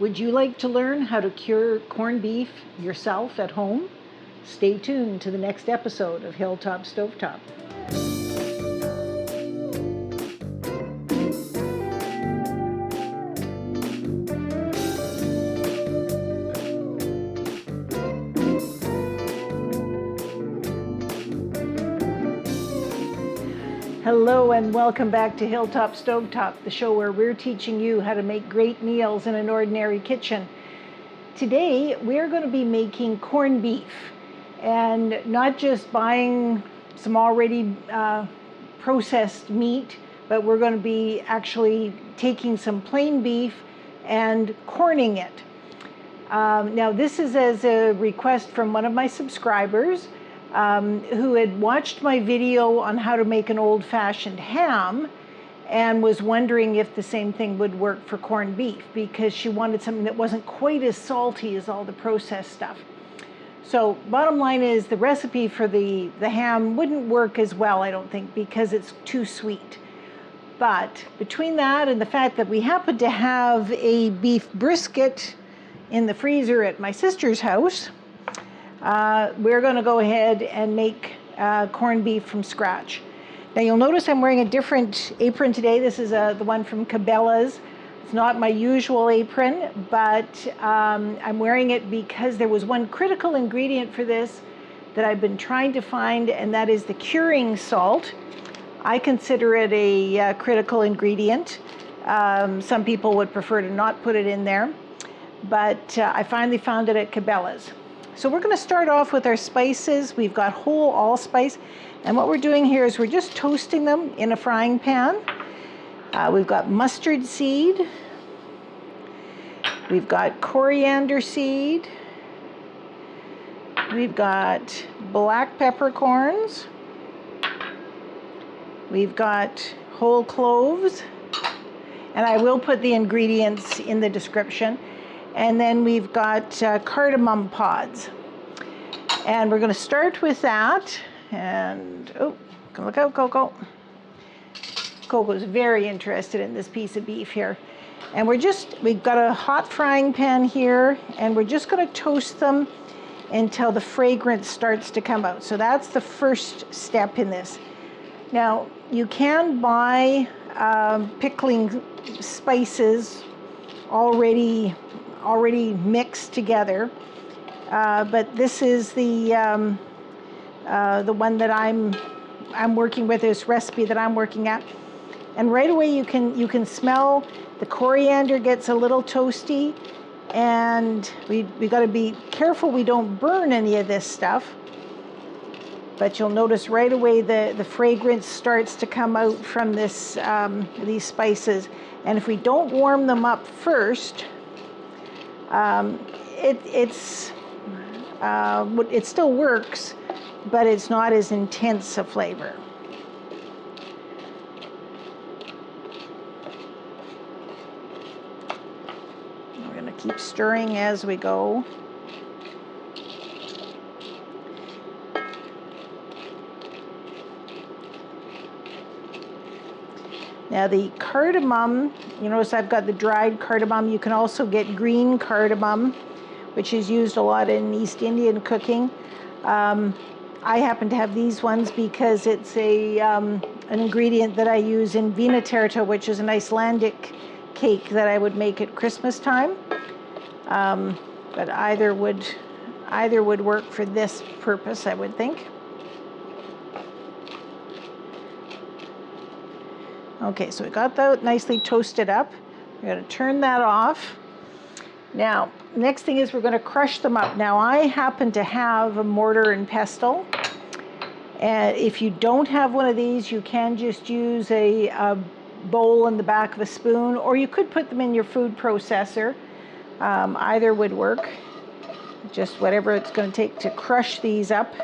Would you like to learn how to cure corned beef yourself at home? Stay tuned to the next episode of Hilltop Stovetop. Hello and welcome back to Hilltop Stovetop, the show where we're teaching you how to make great meals in an ordinary kitchen. Today we're going to be making corned beef, and not just buying some already processed meat, but we're going to be actually taking some plain beef and corning it. Now this is as a request from one of my subscribers who had watched my video on how to make an old-fashioned ham and was wondering if the same thing would work for corned beef, because she wanted something that wasn't quite as salty as all the processed stuff. So bottom line is the recipe for the ham wouldn't work as well, I don't think, because it's too sweet. But between that and the fact that we happen to have a beef brisket in the freezer at my sister's house, we're going to go ahead and make corned beef from scratch. Now you'll notice I'm wearing a different apron today. This is the one from Cabela's. It's not my usual apron, but I'm wearing it because there was one critical ingredient for this that I've been trying to find, and that is the curing salt. I consider it a critical ingredient. Some people would prefer to not put it in there, but I finally found it at Cabela's. So we're going to start off with our spices. We've got whole allspice, and what we're doing here is we're just toasting them in a frying pan. We've got mustard seed. We've got coriander seed. We've got black peppercorns. We've got whole cloves, and I will put the ingredients in the description. And then we've got cardamom pods. And we're going to start with that. And, oh, look out, Coco. Coco's very interested in this piece of beef here. And we've got a hot frying pan here, and we're just going to toast them until the fragrance starts to come out. So that's the first step in this. Now, you can buy pickling spices already mixed together, but this is the one that I'm working with, this recipe that I'm working at. And right away you can smell the coriander gets a little toasty, and we got to be careful we don't burn any of this stuff. But you'll notice right away the fragrance starts to come out from this these spices. And if we don't warm them up first, it still works, but it's not as intense a flavor. We're going to keep stirring as we go. Now the cardamom, you notice I've got the dried cardamom. You can also get green cardamom, which is used a lot in East Indian cooking. I happen to have these ones because it's an ingredient that I use in vinaterta, which is an Icelandic cake that I would make at Christmas time. But either would work for this purpose, I would think. Okay, so we got that nicely toasted up. We're going to turn that off. Now, next thing is we're going to crush them up. Now, I happen to have a mortar and pestle. And if you don't have one of these, you can just use a bowl in the back of a spoon, or you could put them in your food processor. Either would work. Just whatever it's going to take to crush these up.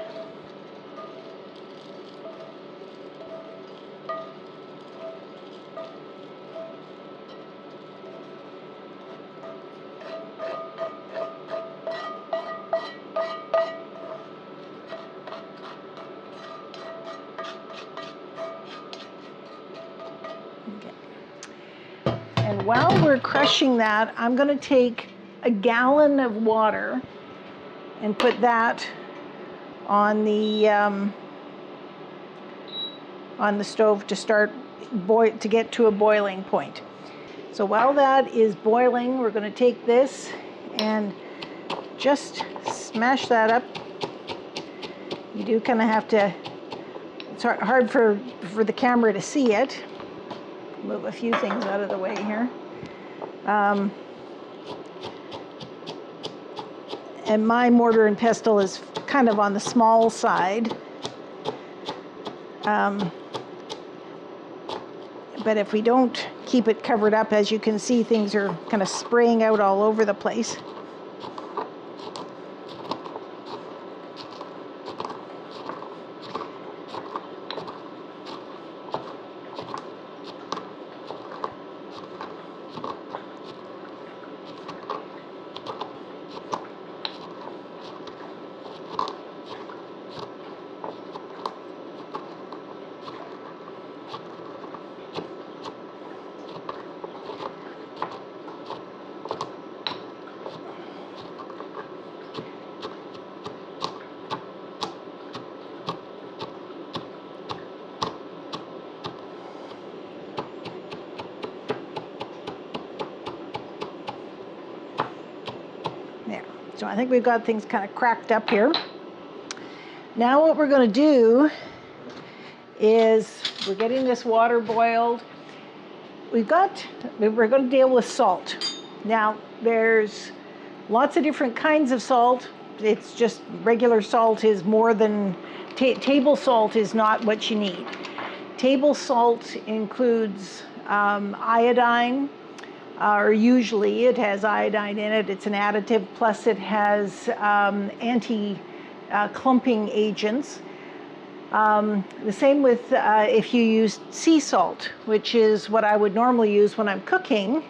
while we're crushing that, I'm going to take a gallon of water and put that on the stove to start to get to a boiling point. So while that is boiling, we're going to take this and just smash that up. You do kind of have to, it's hard for the camera to see it. Move a few things out of the way here. And my mortar and pestle is kind of on the small side. But if we don't keep it covered up, as you can see, things are kind of spraying out all over the place. So I think we've got things kind of cracked up here. Now what we're going to do is we're getting this water boiled. We're going to deal with salt. Now there's lots of different kinds of salt. It's just regular salt is more than, table salt is not what you need. Table salt includes iodine, or usually it has iodine in it. It's an additive, plus it has anti-clumping agents. The same with if you use sea salt, which is what I would normally use when I'm cooking.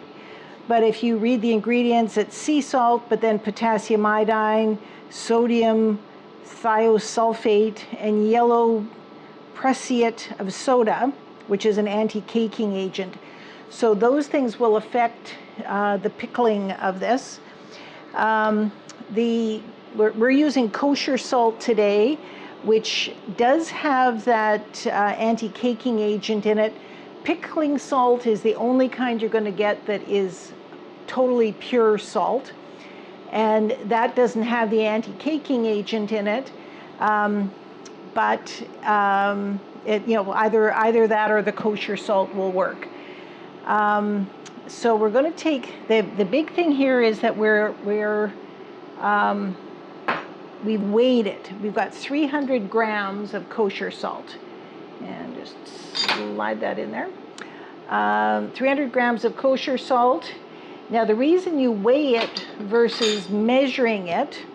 But if you read the ingredients, it's sea salt, but then potassium iodine, sodium thiosulfate, and yellow prussiate of soda, which is an anti-caking agent. So those things will affect the pickling of this. We're using kosher salt today, which does have that anti-caking agent in it. Pickling salt is the only kind you're going to get that is totally pure salt, and that doesn't have the anti-caking agent in it. But either that or the kosher salt will work. So we're going to take the big thing here is that we've weighed it. We've got 300 grams of kosher salt, and just slide that in there. 300 grams of kosher salt. Now the reason you weigh it versus measuring it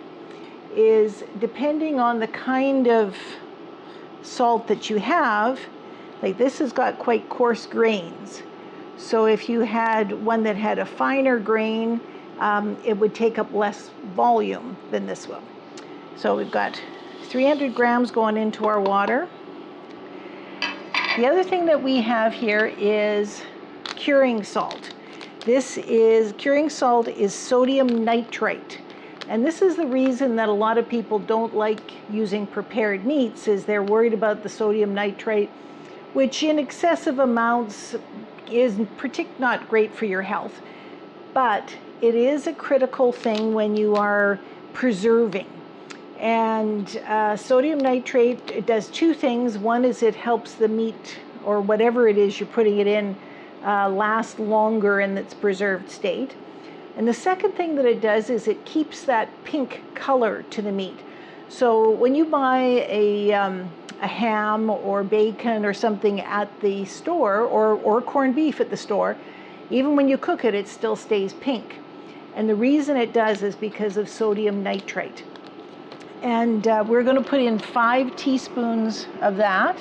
is depending on the kind of salt that you have. Like this has got quite coarse grains. So if you had one that had a finer grain, it would take up less volume than this will. So we've got 300 grams going into our water. The other thing that we have here is curing salt. Curing salt is sodium nitrite. And this is the reason that a lot of people don't like using prepared meats, is they're worried about the sodium nitrite, which in excessive amounts is not great for your health. But it is a critical thing when you are preserving. And sodium nitrate, it does two things. One is it helps the meat, or whatever it is you're putting it in, last longer in its preserved state. And the second thing that it does is it keeps that pink color to the meat. So when you buy a ham or bacon or something at the store, or corned beef at the store, even when you cook it, it still stays pink. And the reason it does is because of sodium nitrite. And we're going to put in 5 teaspoons of that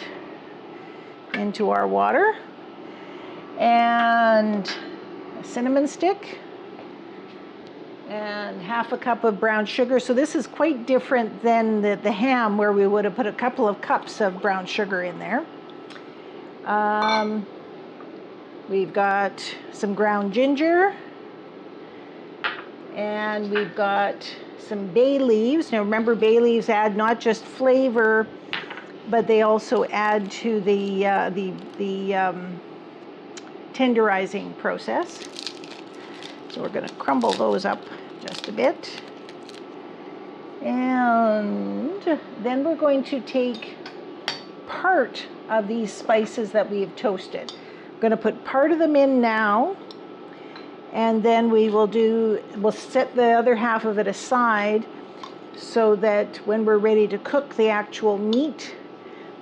into our water, and a cinnamon stick, and half a cup of brown sugar. So this is quite different than the ham, where we would have put a couple of cups of brown sugar in there. We've got some ground ginger, and we've got some bay leaves. Now remember, bay leaves add not just flavor, but they also add to the tenderizing process. So we're going to crumble those up just a bit. And then we're going to take part of these spices that we have toasted. We're going to put part of them in now, and then we'll set the other half of it aside so that when we're ready to cook the actual meat,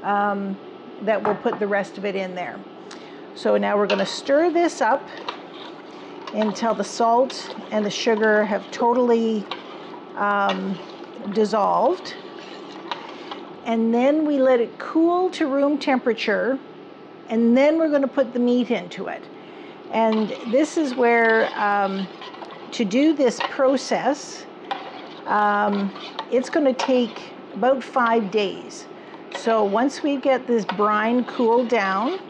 that we'll put the rest of it in there. So now we're going to stir this up until the salt and the sugar have totally dissolved. And then we let it cool to room temperature, and then we're going to put the meat into it. And this is where, to do this process, it's going to take about 5 days. So once we get this brine cooled down,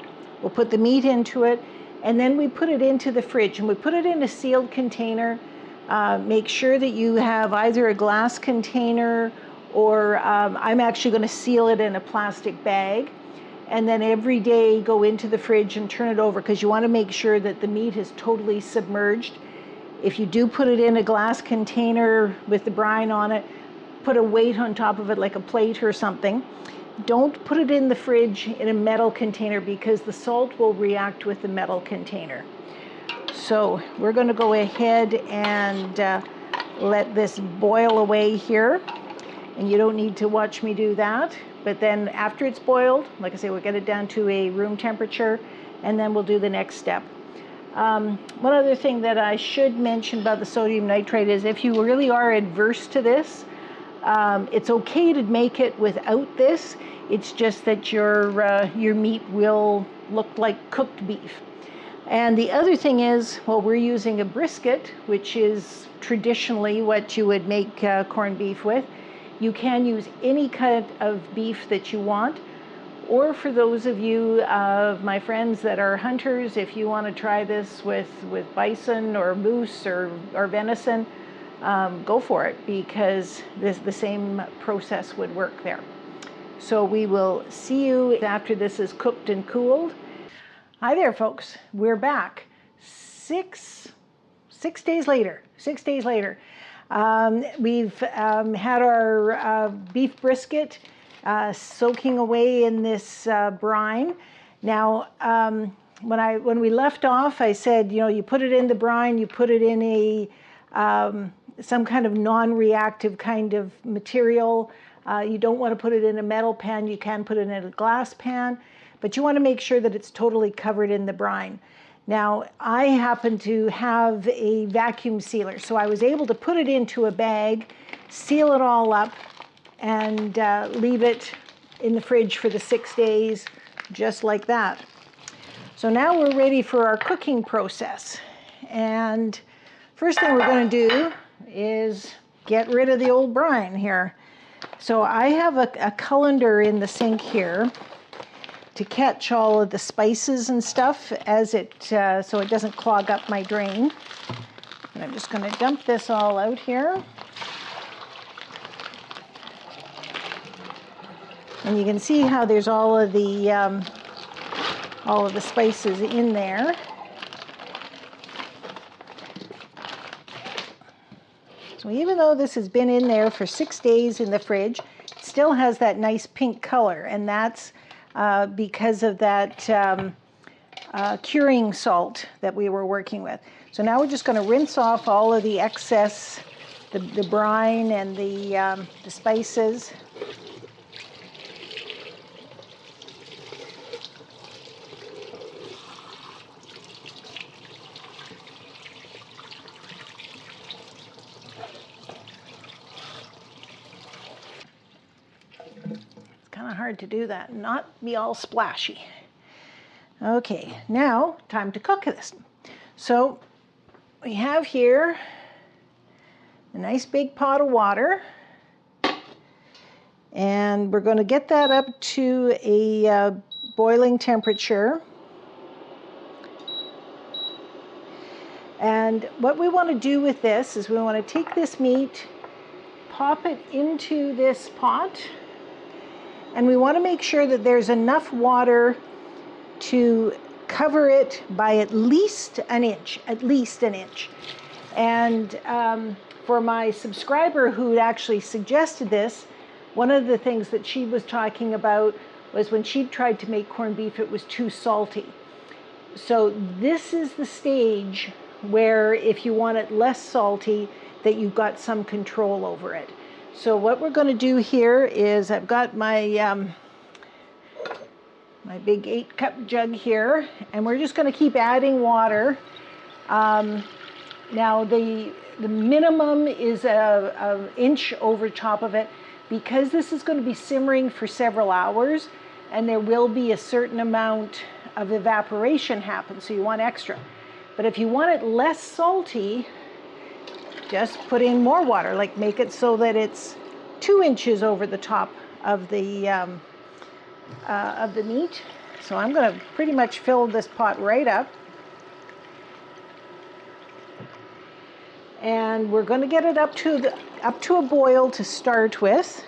we'll put the meat into it, and then we put it into the fridge, and we put it in a sealed container. Make sure that you have either a glass container or I'm actually going to seal it in a plastic bag, and then every day go into the fridge and turn it over, because you want to make sure that the meat is totally submerged. If you do put it in a glass container with the brine on it, put a weight on top of it like a plate or something. Don't put it in the fridge in a metal container, because the salt will react with the metal container. So we're going to go ahead and let this boil away here. And you don't need to watch me do that. But then after it's boiled, like I say, we'll get it down to a room temperature, and then we'll do the next step. One other thing that I should mention about the sodium nitrite is if you really are adverse to this, it's okay to make it without this. It's just that your meat will look like cooked beef. And the other thing is, well, we're using a brisket, which is traditionally what you would make corned beef with. You can use any kind of beef that you want, or for those of you, my friends that are hunters, if you want to try this with bison or moose or venison, go for it, because the same process would work there. So we will see you after this is cooked and cooled. Hi there, folks. We're back. Six days later. 6 days later. We've had our beef brisket soaking away in this brine. Now, when we left off, I said, you know, you put it in the brine, you put it in a some kind of non-reactive kind of material. You don't want to put it in a metal pan. You can put it in a glass pan, but you want to make sure that it's totally covered in the brine. Now, I happen to have a vacuum sealer, so I was able to put it into a bag, seal it all up, and leave it in the fridge for the 6 days, just like that. So now we're ready for our cooking process. And first thing we're going to do is get rid of the old brine here. So I have a colander in the sink here to catch all of the spices and stuff as it, so it doesn't clog up my drain. And I'm just going to dump this all out here. And you can see how there's all of the spices in there. So even though this has been in there for 6 days in the fridge, it still has that nice pink color, and that's because of that curing salt that we were working with. So now we're just going to rinse off all of the excess, the brine and the spices. Kind of hard to do that and not be all splashy. Okay, now time to cook this. So we have here a nice big pot of water, and we're going to get that up to a boiling temperature. And what we want to do with this is we want to take this meat, pop it into this pot, and we want to make sure that there's enough water to cover it by at least an inch, And for my subscriber who actually suggested this, one of the things that she was talking about was when she tried to make corned beef, it was too salty. So this is the stage where if you want it less salty, that you've got some control over it. So what we're going to do here is I've got my my big 8-cup jug here, and we're just going to keep adding water. Now the minimum is an inch over top of it, because this is going to be simmering for several hours, and there will be a certain amount of evaporation happen, so you want extra. But if you want it less salty, just put in more water, like make it so that it's 2 inches over the top of the meat. So I'm going to pretty much fill this pot right up. And we're going to get it up to a boil to start with.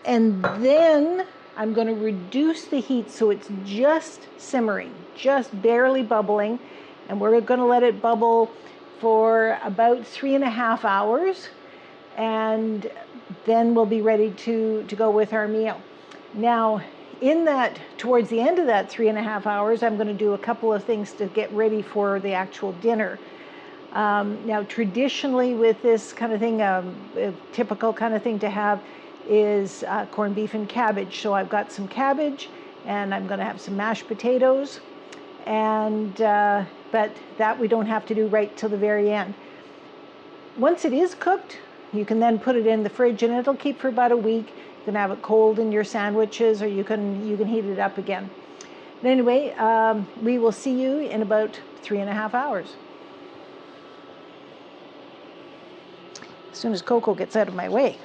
And then I'm going to reduce the heat so it's just simmering, just barely bubbling. And we're going to let it bubble for about 3.5 hours. And then we'll be ready to go with our meal. Now, towards the end of that 3.5 hours, I'm going to do a couple of things to get ready for the actual dinner. Now, traditionally with this kind of thing, a typical kind of thing to have is corned beef and cabbage. So I've got some cabbage, and I'm going to have some mashed potatoes, and but that we don't have to do right till the very end. Once it is cooked, you can then put it in the fridge, and it'll keep for about a week. You can have it cold in your sandwiches, or you can heat it up again. But anyway, we will see you in about 3.5 hours. As soon as Coco gets out of my way.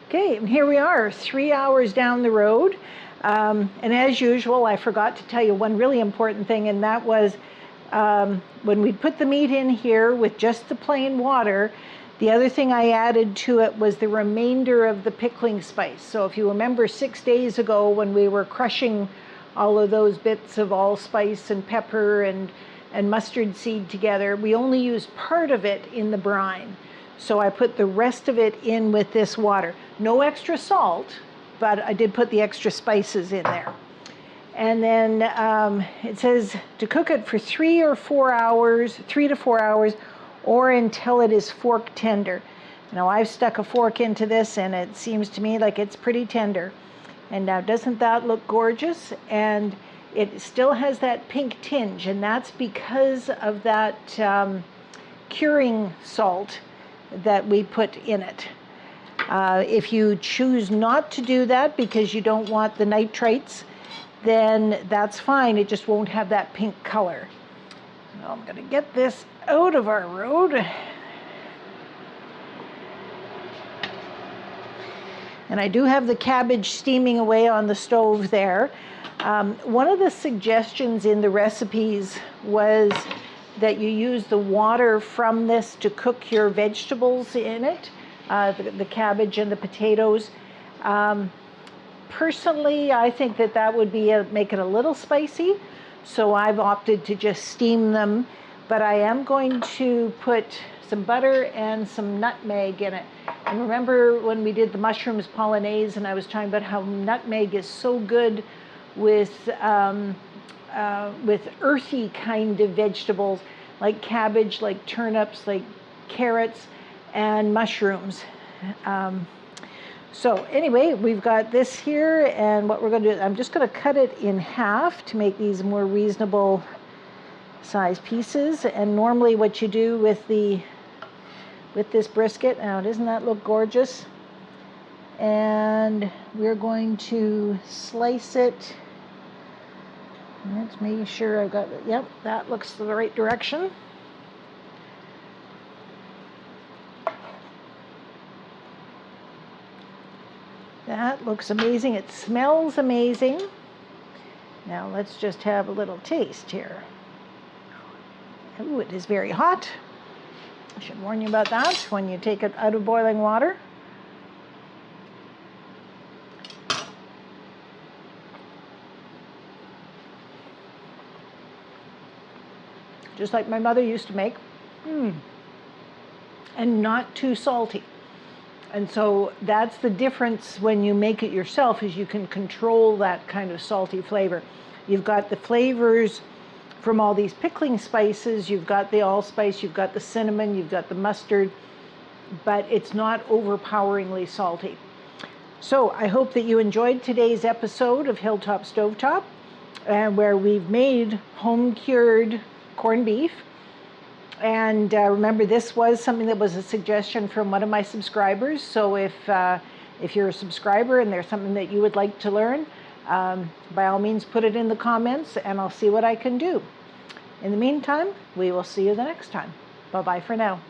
Okay, and here we are, 3 hours down the road. And as usual, I forgot to tell you one really important thing, and that was when we put the meat in here with just the plain water, the other thing I added to it was the remainder of the pickling spice. So if you remember 6 days ago when we were crushing all of those bits of allspice and pepper and mustard seed together, we only used part of it in the brine. So I put the rest of it in with this water. No extra salt, but I did put the extra spices in there. And then it says to cook it for 3 to 4 hours, or until it is fork tender. Now I've stuck a fork into this, and it seems to me like it's pretty tender. And now doesn't that look gorgeous? And it still has that pink tinge, and that's because of that curing salt that we put in it. If you choose not to do that because you don't want the nitrates, then that's fine. It just won't have that pink color. Now I'm going to get this out of our road. And I do have the cabbage steaming away on the stove there. One of the suggestions in the recipes was that you use the water from this to cook your vegetables in it, the cabbage and the potatoes. Personally, I think that would be make it a little spicy, so I've opted to just steam them. But I am going to put some butter and some nutmeg in it. And remember when we did the mushrooms polonaise, and I was talking about how nutmeg is so good with earthy kind of vegetables like cabbage, like turnips, like carrots, and mushrooms. So anyway, we've got this here, and what we're going to do, I'm just going to cut it in half to make these more reasonable size pieces. And normally what you do with this brisket, now doesn't that look gorgeous? And we're going to slice it. Let's make sure I've got it. Yep, that looks the right direction. That looks amazing. It smells amazing. Now let's just have a little taste here. Ooh, it is very hot. I should warn you about that when you take it out of boiling water. Just like my mother used to make. And not too salty. And so that's the difference when you make it yourself, is you can control that kind of salty flavor. You've got the flavors from all these pickling spices. You've got the allspice, you've got the cinnamon, you've got the mustard, but it's not overpoweringly salty. So I hope that you enjoyed today's episode of Hilltop Stovetop, where we've made home-cured corned beef. And remember, this was something that was a suggestion from one of my subscribers. So if you're a subscriber and there's something that you would like to learn, by all means put it in the comments and I'll see what I can do. In the meantime, we will see you the next time. Bye-bye for now.